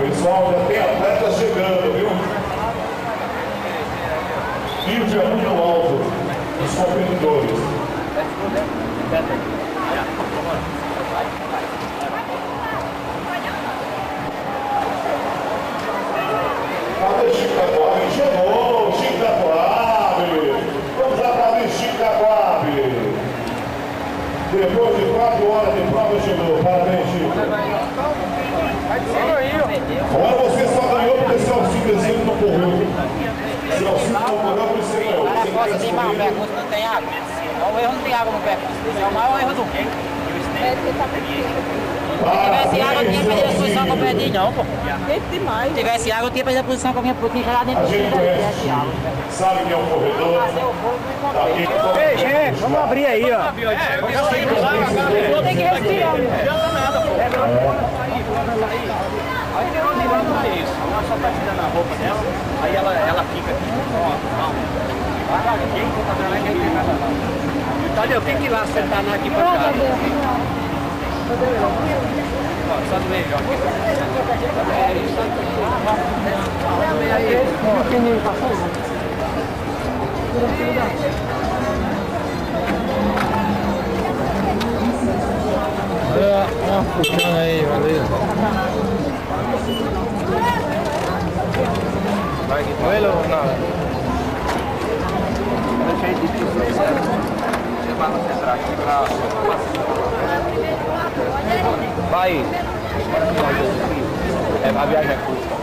Pessoal, já tem atleta chegando, viu? Nível é muito alto dos competidores. Cadê Chico da Coab? Chegou, Chico da Coab. Vamos aplaudir Chico da Coab. Depois de 4 horas de prova chegou. Parabéns, Chico. Agora você só ganhou porque esse auxílio não correu. Esse auxílio não correu por você ganhou. Você gosta de mar, o percurso não tem água. O erro não tem água no percurso. É o maior erro do mundo. Se tivesse água, eu tinha perdido a posição que eu perdi, não, pô. Se tivesse água, eu tinha perdido a posição que eu tinha chegado dentro do água. Sabe que é um corredor? Ei, gente, vamos abrir aí, ó. Tem que respirar. Aí tem uma mirada pra isso. Ela só tá tirando a roupa dela, aí ela fica aqui. Ó, quem tá fazendo aqui não tem nada não. Tadeu, tem que ir lá sentar aqui pra cá. Só do meio, ó. É isso Olha, puxando aí, valeu. Vai aqui com ele ou não? Deixa aí de você vai lá entrar aqui pra... Vai. A viagem é curta.